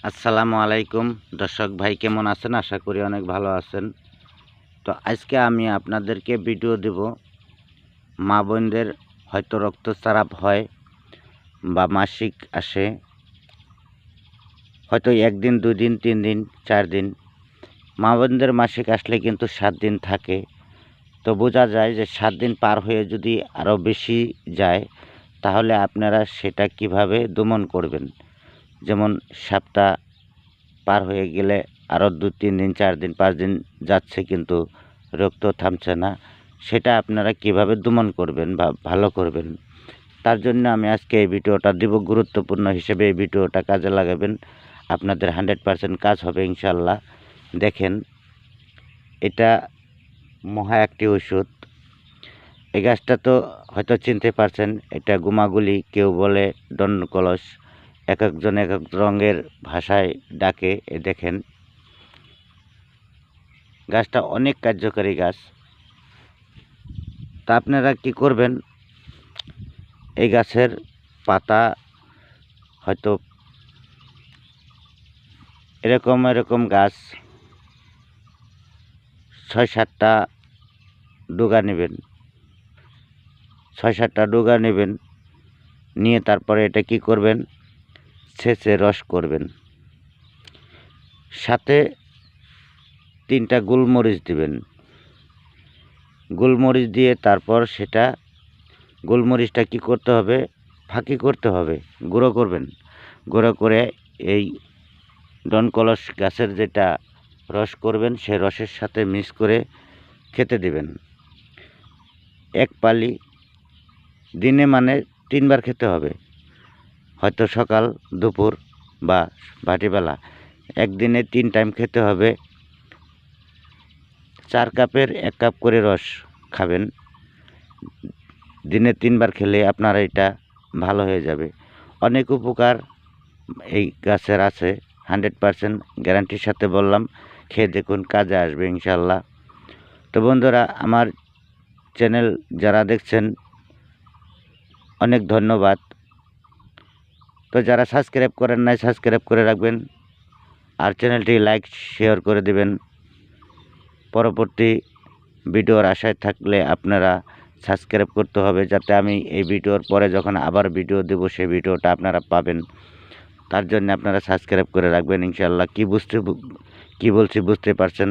আসসালামু আলাইকুম দর্শক ভাই, কেমন আছেন? আশা করি অনেক ভালো আছেন। তো আজকে আমি আপনাদেরকে ভিডিও দেব, মা বোনদের হয়তো রক্তস্রাব হয় বা মাসিক আসে, হয়তো একদিন, 2 দিন, 3 দিন, 4 দিন। মা বোনদের মাসিক আসলে কিন্তু 7 দিন থাকে। তো বোঝা যায় যে 7 দিন পার হয়ে যদি আরও বেশি যায়, তাহলে আপনারা সেটা কিভাবে দমন করবেন। যেমন সপ্তাহ পার হয়ে গেলে আরও 2-3 দিন, 4 দিন, 5 দিন যাচ্ছে কিন্তু রক্ত থামছে না। সেটা আপনারা কিভাবে দমন করবেন বা ভালো করবেন। তার জন্য আমি আজকে এই ভিডিওটা দিব, গুরুত্বপূর্ণ হিসেবে এই ভিডিওটা কাজে লাগাবেন। আপনাদের 100% কাজ হবে ইনশাআল্লাহ। দেখেন, এটা মহা একটি ওষুধ। এই গাছটা তো হয়তো চিনতে পারছেন, এটা গুমাগুলি, কেউ বলে দণ্ডকলস। একেকজন একেক রঙের ভাষায় ডাকে। দেখেন, গাছটা অনেক কার্যকারী গাছ। তা আপনারা কি করবেন, এই গাছের পাতা হয়তো এরকম গাছ 6-7টা ডগা নেবেন। 6-7টা ডগা নেবেন, নিয়ে তারপরে এটা কি করবেন, ছেঁচে রস করবেন। সাথে 3টা গোলমরিচ দিবেন। গোলমরিচ দিয়ে তারপর সেটা, গোলমরিচটা কি করতে হবে, ফাঁকি করতে হবে, গুঁড়ো করবেন। গুঁড়ো করে এই ডনকলস গাছের যেটা রস করবেন, সে রসের সাথে মিক্স করে খেতে দিবেন। এক পালি দিনে, মানে 3 বার খেতে হবে, হয়তো সকাল, দুপুর বা ভাটিবেলা। একদিনে 3 টাইম খেতে হবে। 4 কাপের 1 কাপ করে রস খাবেন। দিনে 3 বার খেলে আপনার এটা ভালো হয়ে যাবে। অনেক উপকার এই গাছের আছে, 100% গ্যারান্টির সাথে বললাম। খেয়ে দেখুন, কাজে আসবে ইনশাল্লাহ। তো বন্ধুরা, আমার চ্যানেল যারা দেখছেন অনেক ধন্যবাদ। তো যারা সাবস্ক্রাইব করেন নাই, সাবস্ক্রাইব করে রাখবেন, আর চ্যানেলটি লাইক শেয়ার করে দিবেন। পরবর্তী ভিডিওর আশায় থাকলে আপনারা সাবস্ক্রাইব করতে হবে, যাতে আমি এই ভিডিওর পরে যখন আবার ভিডিও দেব, সেই ভিডিওটা আপনারা পাবেন। তার জন্য আপনারা সাবস্ক্রাইব করে রাখবেন ইনশাআল্লাহ। কি বলছি বুঝতে পারছেন।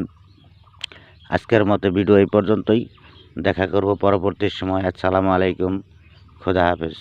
আজকের মতো ভিডিও এই পর্যন্তই। দেখা করব পরবর্তী সময়। আসসালামু আলাইকুম, খোদা হাফেজ।